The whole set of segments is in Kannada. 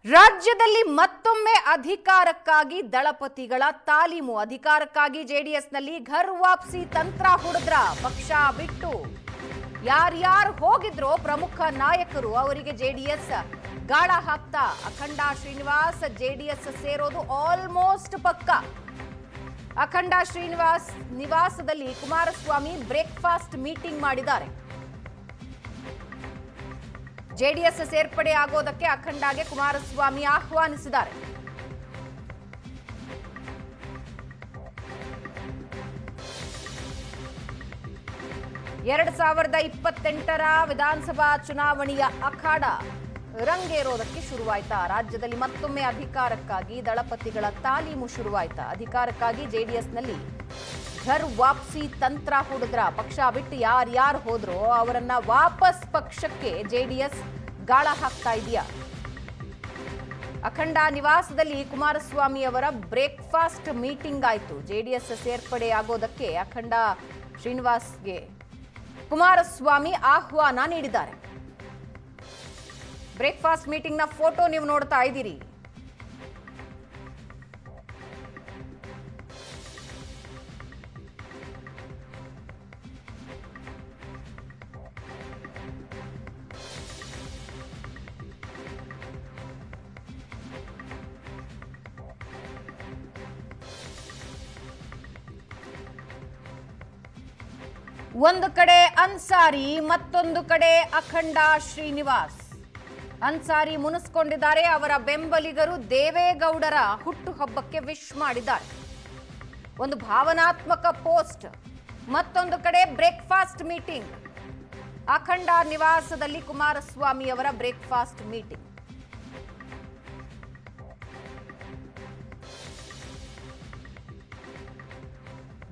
ರಾಜ್ಯದಲ್ಲಿ ಮತ್ತೊಮ್ಮೆ ಅಧಿಕಾರಕ್ಕಾಗಿ ದಳಪತಿಗಳ ತಾಲೀಮು. ಅಧಿಕಾರಕ್ಕಾಗಿ ಜೆಡಿಎಸ್ನಲ್ಲಿ ಘರ್ ವಾಪಸಿ ತಂತ್ರ ಹುಡುದ್ರ. ಪಕ್ಷ ಬಿಟ್ಟು ಯಾರ್ಯಾರು ಹೋಗಿದ್ರೋ ಪ್ರಮುಖ ನಾಯಕರು ಅವರಿಗೆ ಜೆಡಿಎಸ್ ಗಾಳ ಹಾಕ್ತಾ. ಅಖಂಡ ಶ್ರೀನಿವಾಸ್ ಜೆಡಿಎಸ್ ಸೇರೋದು ಆಲ್ಮೋಸ್ಟ್ ಪಕ್ಕ. ಅಖಂಡ ಶ್ರೀನಿವಾಸ್ ನಿವಾಸದಲ್ಲಿ ಕುಮಾರಸ್ವಾಮಿ ಬ್ರೇಕ್ಫಾಸ್ಟ್ ಮೀಟಿಂಗ್ ಮಾಡಿದ್ದಾರೆ. ಜೆಡಿಎಸ್ ಸೇರ್ಪಡೆ ಆಗೋದಕ್ಕೆ ಅಖಂಡಗೆ ಕುಮಾರಸ್ವಾಮಿ ಆಹ್ವಾನಿಸಿದ್ದಾರೆ. ಎರಡ್ 2028ರ ವಿಧಾನಸಭಾ ಚುನಾವಣೆಯ ಅಖಾಡ ರಂಗೇರೋದಕ್ಕೆ ಶುರುವಾಯ್ತಾ. ರಾಜ್ಯದಲ್ಲಿ ಮತ್ತೊಮ್ಮೆ ಅಧಿಕಾರಕ್ಕಾಗಿ ದಳಪತಿಗಳ ತಾಲೀಮು ಶುರುವಾಯ್ತಾ. ಅಧಿಕಾರಕ್ಕಾಗಿ ಜೆಡಿಎಸ್ನಲ್ಲಿ ಘರ್ ವಾಪಸಿ ತಂತ್ರ ಹುಡುದ್ರ. ಪಕ್ಷ ಬಿಟ್ಟು ಯಾರ್ಯಾರು ಹೋದ್ರೋ ಅವರನ್ನ ವಾಪಸ್ ಪಕ್ಷಕ್ಕೆ ಜೆಡಿಎಸ್ ಗಾಳ ಹಾಕ್ತಾ ಇದೆಯಾ. ಅಖಂಡ ನಿವಾಸದಲ್ಲಿ ಕುಮಾರಸ್ವಾಮಿ ಅವರ ಬ್ರೇಕ್ಫಾಸ್ಟ್ ಮೀಟಿಂಗ್ ಆಯಿತು. ಜೆಡಿಎಸ್ ಸೇರ್ಪಡೆ ಆಗೋದಕ್ಕೆ ಅಖಂಡ ಶ್ರೀನಿವಾಸ್ಗೆ ಕುಮಾರಸ್ವಾಮಿ ಆಹ್ವಾನ ನೀಡಿದ್ದಾರೆ. ಬ್ರೇಕ್ಫಾಸ್ಟ್ ಮೀಟಿಂಗ್ನ ಫೋಟೋ ನೀವು ನೋಡ್ತಾ ಇದ್ದೀರಿ. ಒಂದು ಕಡೆ ಅನ್ಸಾರಿ, ಮತ್ತೊಂದು ಕಡೆ ಅಖಂಡ ಶ್ರೀನಿವಾಸ್. ಅನ್ಸಾರಿ ಮುನಿಸ್ಕೊಂಡಿದ್ದಾರೆ. ಅವರ ಬೆಂಬಲಿಗರು ದೇವೇಗೌಡರ ಹುಟ್ಟುಹಬ್ಬಕ್ಕೆ ವಿಶ್ ಮಾಡಿದ್ದಾರೆ. ಒಂದು ಭಾವನಾತ್ಮಕ ಪೋಸ್ಟ್. ಮತ್ತೊಂದು ಕಡೆ ಬ್ರೇಕ್ಫಾಸ್ಟ್ ಮೀಟಿಂಗ್. ಅಖಂಡ ನಿವಾಸದಲ್ಲಿ ಕುಮಾರಸ್ವಾಮಿ ಅವರ ಬ್ರೇಕ್ಫಾಸ್ಟ್ ಮೀಟಿಂಗ್.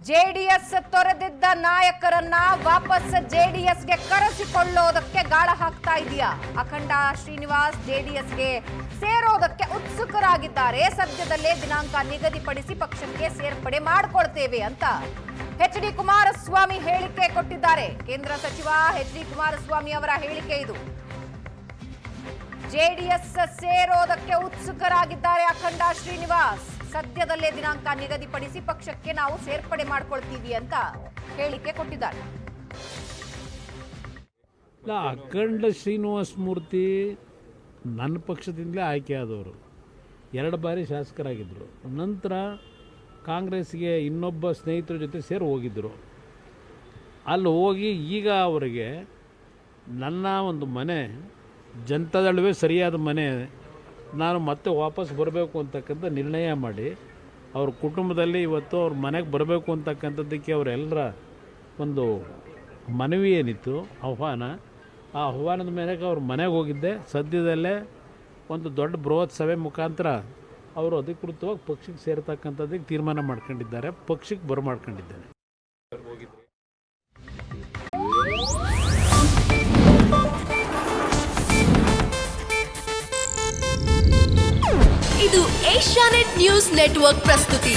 ಜೆಡಿಎಸ್ ತೊರೆದಿದ್ದ ನಾಯಕರನ್ನ ವಾಪಸ್ ಜೆಡಿಎಸ್ಗೆ ಕರೆಸಿಕೊಳ್ಳೋದಕ್ಕೆ ಗಾಳ ಹಾಕ್ತಾ ಇದೆಯಾ. ಅಖಂಡ ಶ್ರೀನಿವಾಸ್ ಜೆಡಿಎಸ್ಗೆ ಸೇರೋದಕ್ಕೆ ಉತ್ಸುಕರಾಗಿದ್ದಾರೆ. ಸದ್ಯದಲ್ಲೇ ದಿನಾಂಕ ನಿಗದಿಪಡಿಸಿ ಪಕ್ಷಕ್ಕೆ ಸೇರ್ಪಡೆ ಮಾಡಿಕೊಳ್ತೇವೆ ಅಂತ ಎಚ್.ಡಿ. ಕುಮಾರಸ್ವಾಮಿ ಹೇಳಿಕೆ ಕೊಟ್ಟಿದ್ದಾರೆ. ಕೇಂದ್ರ ಸಚಿವ ಎಚ್.ಡಿ. ಕುಮಾರಸ್ವಾಮಿ ಅವರ ಹೇಳಿಕೆ ಇದು. ಜೆಡಿಎಸ್ ಸೇರೋದಕ್ಕೆ ಉತ್ಸುಕರಾಗಿದ್ದಾರೆ ಅಖಂಡ ಶ್ರೀನಿವಾಸ್. ಸದ್ಯದಲ್ಲೇ ದಿನಾಂಕ ನಿಗದಿಪಡಿಸಿ ಪಕ್ಷಕ್ಕೆ ನಾವು ಸೇರ್ಪಡೆ ಮಾಡ್ಕೊಳ್ತೀವಿ ಅಂತ ಹೇಳಿಕೆ ಕೊಟ್ಟಿದ್ದಾರೆ. ಅಖಂಡ ಶ್ರೀನಿವಾಸ ಮೂರ್ತಿ ನನ್ನ ಪಕ್ಷದಿಂದಲೇ ಆಯ್ಕೆಯಾದವರು. 2 ಬಾರಿ ಶಾಸಕರಾಗಿದ್ದರು. ನಂತರ ಕಾಂಗ್ರೆಸ್ಗೆ ಇನ್ನೊಬ್ಬ ಸ್ನೇಹಿತರ ಜೊತೆ ಸೇರಿ ಹೋಗಿದ್ದರು. ಅಲ್ಲಿ ಹೋಗಿ ಈಗ ಅವರಿಗೆ ನನ್ನ ಒಂದು ಮನೆ ಜನತಾದಳವೇ ಸರಿಯಾದ ಮನೆ, ನಾನು ಮತ್ತೆ ವಾಪಸ್ ಬರಬೇಕು ಅಂತಕ್ಕಂಥ ನಿರ್ಣಯ ಮಾಡಿ ಅವ್ರ ಕುಟುಂಬದಲ್ಲಿ ಇವತ್ತು ಅವ್ರ ಮನೆಗೆ ಬರಬೇಕು ಅಂತಕ್ಕಂಥದ್ದಕ್ಕೆ ಅವರೆಲ್ಲರ ಒಂದು ಮನವಿ ಏನಿತ್ತು, ಆಹ್ವಾನ, ಆ ಆಹ್ವಾನದ ಮೇರೆಗೆ ಅವ್ರ ಮನೆಗೆ ಹೋಗಿದ್ದೆ. ಸದ್ಯದಲ್ಲೇ ಒಂದು ದೊಡ್ಡ ಬೃಹತ್ ಸಭೆ ಮುಖಾಂತರ ಅವರು ಅಧಿಕೃತವಾಗಿ ಪಕ್ಷಕ್ಕೆ ಸೇರ್ತಕ್ಕಂಥದ್ದಕ್ಕೆ ತೀರ್ಮಾನ ಮಾಡ್ಕೊಂಡಿದ್ದಾರೆ. ಪಕ್ಷಕ್ಕೆ ಬರಮಾಡ್ಕೊಂಡಿದ್ದೇನೆ. ಇದು ಏಷ್ಯಾನೆಟ್ ನ್ಯೂಸ್ ನೆಟ್ವರ್ಕ್ ಪ್ರಸ್ತುತಿ.